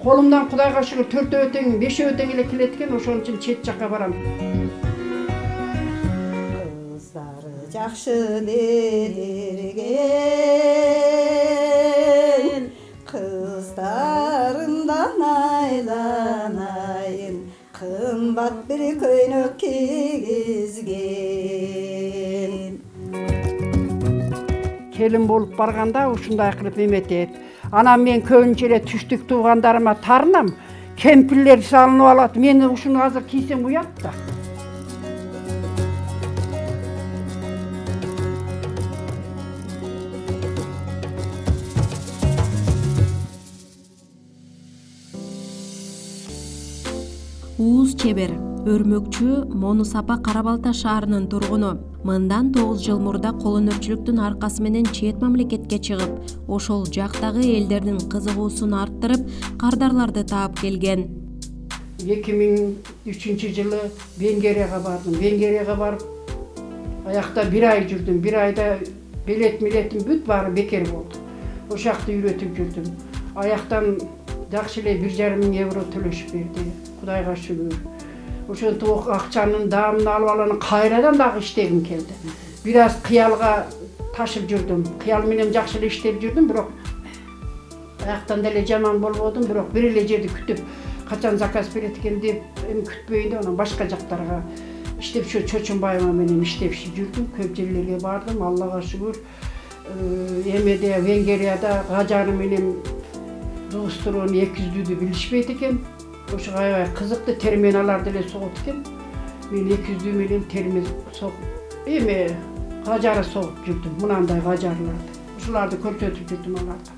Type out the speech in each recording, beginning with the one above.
Kolumdan Kudayga şükür 4 öteң, 5 öteң ele keletken, ошон үчүн чет жакка барам. Kızları жақшы dergen, kızlarımdan aylanayın, kımbat bir köynök kiygizgen. Kelin bolup barganda ушундай кылып эметет. Анан мен көбүнчө эле түштүк туугандарыма тарынам. Кемпирлер салынып алат. Мени ушуну азыр кийсем уят да. Уuz Чебер, өрмөкчү Мону Сапа Карабалта шаарынын тургуну. Мындан 9 жыл мурда колөнөрчүлүктүн аркасы менен чет мамлекетке чыгып, ошол жактагы элдердин кызыгуусун арттырып, кардарларды таап келген. 2003 жылы Венгерияга бардым. Венгерияга барып, аякта 1 ай жүрдүм. 1 айда билетим бүт баары бекер болду. Ошол жакта үйрөтүп жүрдүм. Аяктан жакшы эле 1,5 миң евро төлөшүп берди. Кудайга шүгүр. Ошентип акчанын даамын алып алып кайрадан дагы иштегим келди. Бир аз кыялга ташып жүрдүм. Кыял менен жакшы эле иштеп жүрдүм, бирок аяктан деле жаман болбодум, бирок бир эле жерди күтүп, качан заказ берет экен деп, эми күтпөйүн деп, анан башка жактарга иштеп Чочунбаева менен иштеп жүрдүм. Көп жерлерге бардым, Аллага шүгүр. Эмеде Венгерияда Гажары менен Дустурун 200'lüdü билишпейт экен. Ошо аябай кызыктуу терминалар деле согот экен. Мен 200'lü менен термин согуп, эме Гажары согуп жүрдүм. Мынандай Гажарларды. Ушуларды көрсөтүп жүрдүм аларга.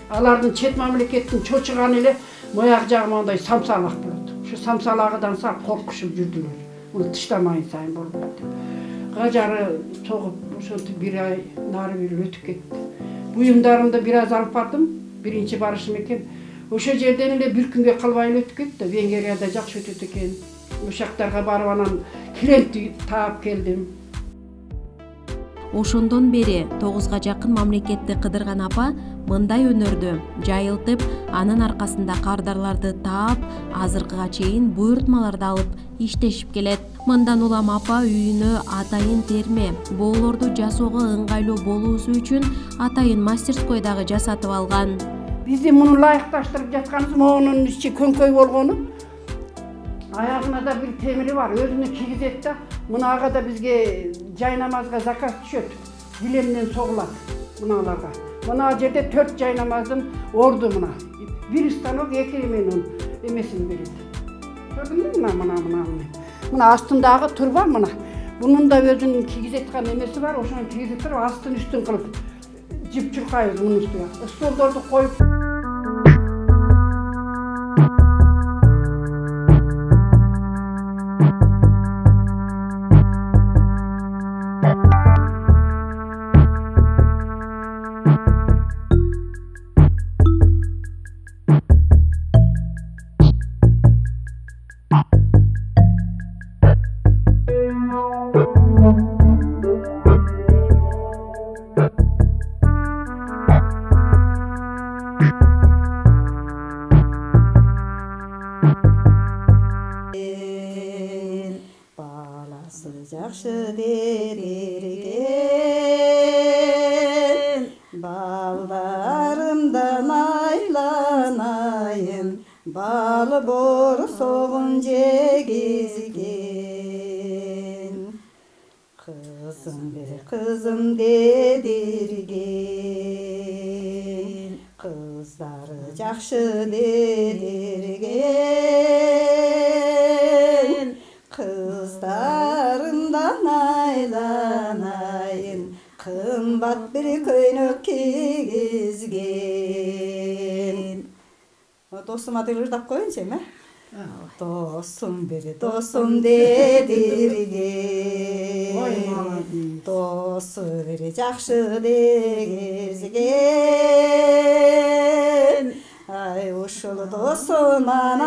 Алардын чет мамлекеттин чочуганы эле мояк жагы мондай самсалак болот. Ушу самсалагыдан сак коркушуп жүрдүлөр. Муну тыштамайын сайын болбойт деп. Гажары согуп, ошентип 1 ай нары бери өтүп кетти. Буюмдарымды бир аз алып бардым. Биринчи барышым экен. Ошо жерден эле бир күнгө калбай эле өтүп кетти. Венгерияда жакшы өтөт экен. Ошактарга барып анан клиент таап келдим. Ошондон бери 9га жакын мамлекетти кыдырган апа мындай өнөрдү жайылтып, анын аркасында кардарларды таап, азыркыга чейин буйртмаларды алып иштешип келет. Мындан улам апа үйүнө атайын терме, боолорду жасоого ыңгайлуу болуусу үчүн атайын мастерской дагы жасатып алган. Бизди муну ылайыкташтырып жатканыбыз моунун ичи көңкөй болгону. Аягына да бир темири бар, өзүнө кийгизет да. Мунага да бизге жай намазга заказ түшөт. Диленден согулат муналарга. Мына жерде 4 жай намаздын орду мына. Бир станок 2 менен эмесин берет. Көрдүңбү мына. Мына астындагы турба мына. Бунун да өзүнүн кийгизет аткан эмеси бар, ошону кийгизип туруп астын үстүн кылып жип чуркайбыз мунун үстүнө. Столдорду коюп Жақшы дерген, балдарымдан айланайын, балы борсоғын жегізген. Қызым бер қызым дедірген, қыздары жақшы дедірген, kızlarımdan aylanayın, kımbat bir köynök kiygizgen. Dostuma dırırdap koyunca mı? Dostum biri dostum dedirgen, dostu biri жақшы degizgen. Ay uşul dostuman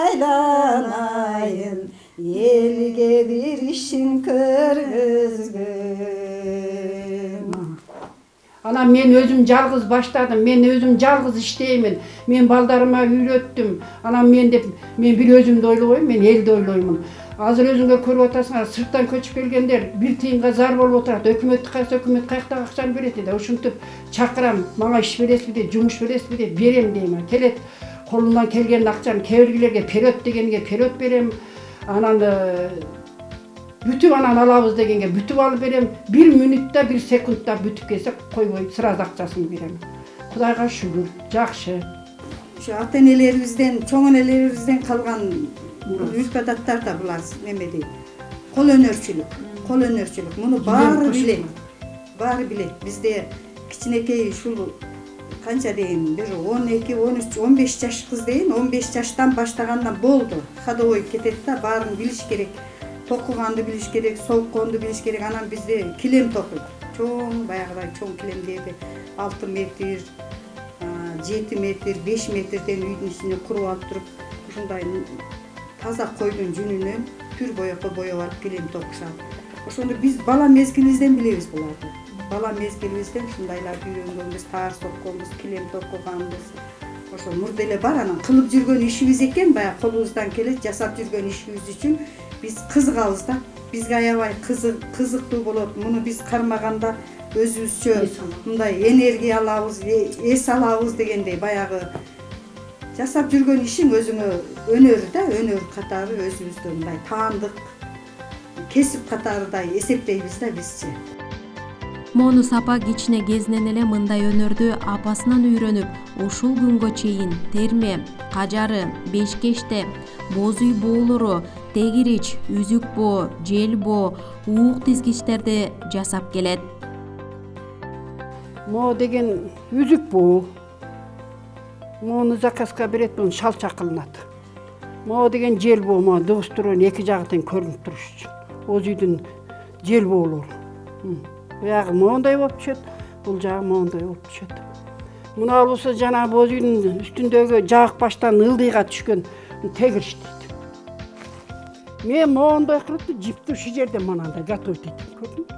aylanayın, elge bir işin körgüzgün. Анан мен өзүм жалгыз баштадым, мен өзүм жалгыз иштеймин, мен балдарыма үйрөттүм. Анан мен бир өзүмдү ойлобойм, мен элди ойлоймун. Азыр өзүңөр көрүп атасыңар, сырттан көчүп келгендер 1 тыйынга зар болуп отурат. Өкмөттү кайсы өкмөт каяктагы акчаны берет дейт. Ушинтип чакырам, мага иш бересизби дейт, жумуш бересизби дейт, берем дейм. Келет, колунан келген акчаны кээ биргилерге вперед дегенге вперед берем. Анан бүтүп анан алабыз дегенге бүтүп алып берем. 1 мүнөттө 1 секундта бүтүп келсе койбой сразу акчасын берем. Кудайга шүгүр, жакшы. Ушу ата-энелерибизден, чоң энелерибизден калган үрп адаттар да булар немеде. Кол өнөрчүлүк. Муну баары билет. Баары билет. Бизде кичинекей ушул канча дейин, бир 12, 13, 15 жаш кыз дейин, 15 жаштан баштагандан болду. Ходовой кетет да, баарын билиш керек. Токуганды билиш керек, соокконду билиш керек. Анан бизде килем токуйт. Чоң, баягыдай чоң килемдерди 6 метр, 7 метр, 5 метрден үйдүн ичине куруп алып туруп, ушундай таза койдун жүнүнөн түр боёкко боеп алып килем токушат. Ошондо биз бала мезгилибизден билебиз буларды. Бала мезгилибизден ушундайларды үйрөнгөнбүз, таар сокконбуз, килем токуганбыз. Ошо мурда эле бар, анан кылып жүргөн ишибиз экен, баягы колубуздан келет, жасап жүргөн ишибиз үчүн биз кызыгабыз да. Бизге аябай кызыктуу болот. Муну биз кармаганда өзүбүзчө мындай энергия алабыз, эс алабыз дегендей баягы жасап жүргөн ишиң өзүңө өнөр да, өнөр катары өзүбүздү мындай таандык кесип катарыдай эсептейбиз да бизчи. Монус апа кичине кезинен эле мындай өнөрдү апасынан үйрөнүп, ушул күнгө чейин терме, кажары, бешкеште, боз үй боолору, тегирич, үзүк боо, жел боо, уук тизгичтерди жасап келет. Мо деген үзүк боо. Мону заказга берет, муну шалча кылынат. Мо деген жел боо, мо дыбыстырууну эки жагынан көрүнүп туруш үчүн. Боз үйдүн жел боолору. Буягы моундай болуп түшөт, бул жагы моундай болуп түшөт. Мына болсо жана боз үйдүн үстүндөгү жаак баштан ылдыйга түшкөн тегирич дейт. Мен моундай кылып жипти ушул жерде манандай готовить этем, көрдүңбү?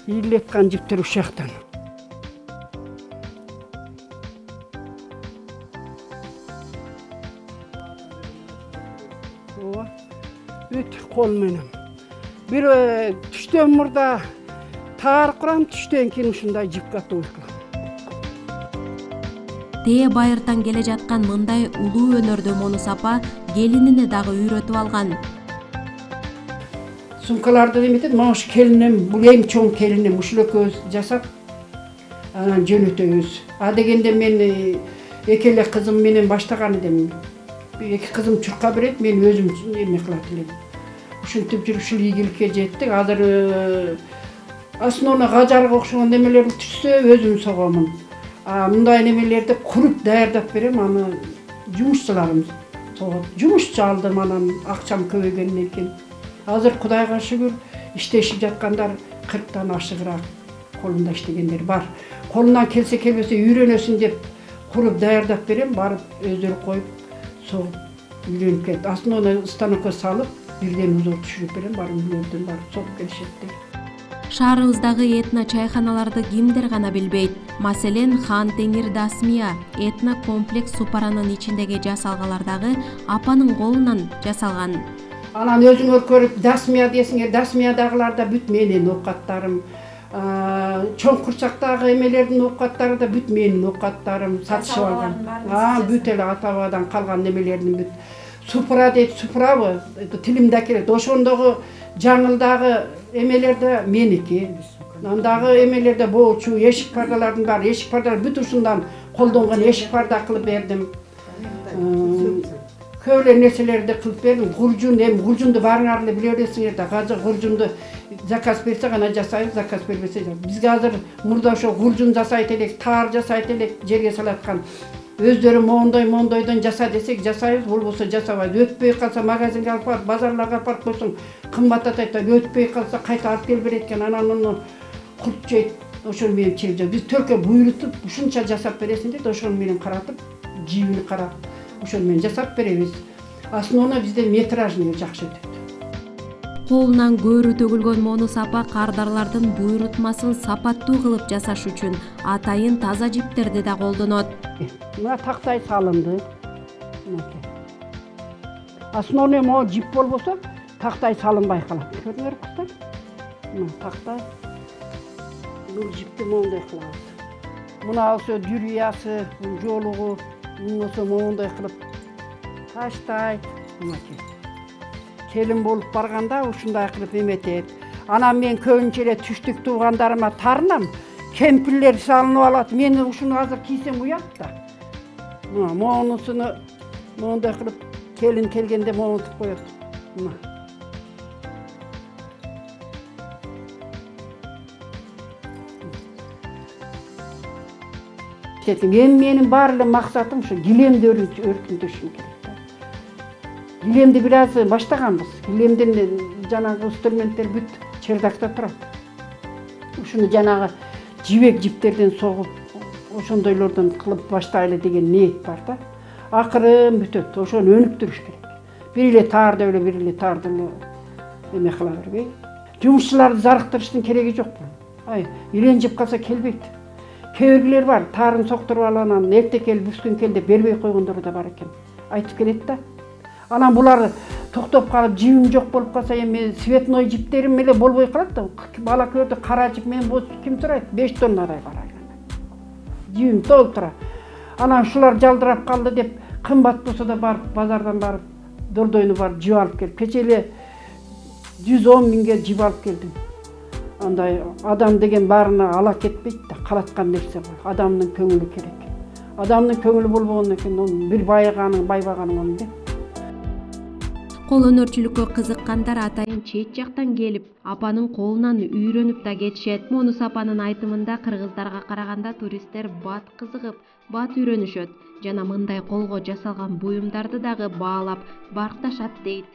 Ийилеткан жиптер ушул жактан. Бүт кол менен. Бир түштөн мурда таар курам, түштөн кийин ушундай жип готовый кылам. Тээ байыртан келе жаткан мындай улуу өнөрдү Монус апа келинине дагы үйрөтүп алган. Сумкаларды эметет, мына ушу келиним, бул эң чоң келиним, ушул экөөбүз жасап, анан жөнөтөбүз. А дегенде мен эки эле кызым менен баштаган элем. Эки кызым чурка берет, мен өзүм эме кылат элем. Ушинтип жүрүп ушул ийгиликке жеттик. Азыр основно кажарга окшогон немелер түшсө өзүм согомун. Мындай немелерди куруп даярдап берем, аны жумушчуларым согот. Жумушчу алдым, анан акчам көбөйгөндөн кийин. Азыр Кудайга шүгүр, иштешип жаткандар 40тан ашыгыраак колунда иштегендер бар. Колунан келсе келбесе үйрөнөсүн деп куруп даярдап берем, барып өздөрү коюп согуп үйрөнүп келет. Основно станокко салып, бирден узор түшүрүп берем, барып үйлөрдөн барып согуп келишет. Шаарыбыздагы этно чайханаларды кимдер гана билбейт. Маселен, Хан Теңир Дасмия этно комплекс супаранын ичиндеги жасалгалар дагы апанын колунан жасалган. Анан өзүңөр көрүп Дасмия десиңер, Дасмиядагыларда бүт менин оокаттарым, чоң курчактагы эмелердин оокаттары да бүт менин оокаттарым, сатышып алган. Бүт эле ата бабадан калган немелердин бүт. Супра дейт, супрабы, тилимде келет. Ошондогу жаңылдагы эмелерде меники. Андагы эмелерде боочу, эшик пардалардын баары, эшик пардалар бүт ушундан колдонгон эшик парда кылып бердим. Көп эле нерселерди кылып бердим. Гуржун, гуржунду баарыңар эле биле бересиңер да. Азыр гуржунду заказ берсе гана жасайбыз, заказ бербесе жок. Бизге азыр мурда ошо гуржун жасайт элек, таар жасайт элек, жерге салаткан. Өздөрү мондойдон жаса десек жасайбыз, болбосо жасабайбыз. Өтпөй калса магазинге алып барып, базарларга алып барып койсоң, кымбат атайт, өтпөй калса кайта алып келип берет экен. Анан аны курт жейт. Ошону менен чек. Биз төркө буйрутуп, ушунча жасап бересиң дейт, ошону менен каратып, жибини карап, ошону менен жасап беребиз. Основно бизде метражный жакшы өтөт. колунан көөрү төгүлгөн Монус апа кардарлардын буйрутмасын сапаттуу кылып жасаш үчүн атайын таза жиптерди да колдонот. Мына тактай салынды. Основной могу жип болбосо тактай салынбай калат. Көрүңөр кыздар. Мына тактай. Бул жипти моундай кылабыз. Мына болсо дүрүясы, жолугу, болсо моундай кылып таштайт. Мынакей. Келин болуп барганда ушундай кылып эметет. Анан мен көбүнчө эле түштүк туугандарыма тарынам. Кемпирлер салынып алат. Мен ушуну азыр кийсем уят да. Мына моунусуну моундай кылып келин келгенде моунутуп коет. Мына. Менин бар эле максатым ушу килемди өркүндөшүм керек. Килемди бир аз баштаганбыз. Килемдин жанагы инструменттер бүт чердакта турат. Ушуну жанагы жибек жиптерден согуп, ошондойлордон кылып баштайлы деген ниет бар да. Акырын бүтөт. Ошону өнүктүрүш керек. Бир эле таарды эле, бир эле таарды эле эме кыла бербей. Жумушчуларды зарыктырыштын кереги жок бул. Илен жип калса келбейт. Кээ биргилер бар, таарын соктуруп алып анан эрте кел, бүскүн кел деп бербей койгондор да бар экен. Айтып келет да. Анан булар токтоп калып, жибим жок болуп калса, эми светной жиптерим эле болбой калат да. Бала көрдү кара жип мен бул ким сурайт? 5 тоннадай бар айлана. Жибим толтура. Анан ушулар жалдырап калды деп кымбат болсо да барып базардан барып дордойну барып жип алып келип, кече эле 110 миңге жип алып келдим. Андай адам деген баарына ала кетпейт да, калаткан нерсе бул. Адамдын көңүлү керек. Адамдын көңүлү болбогондон кийин onu бир байбаганың onu деп. Кол өнөрчүлүккө кызыккандар атайын чет жактан келип, апанын колунан үйрөнүп да кетишет. Монус апанын айтымында кыргыздарга караганда туристтер бат кызыгып, бат үйрөнүшөт жана мындай колго жасалган буюмдарды дагы баалап, баркташат дейт.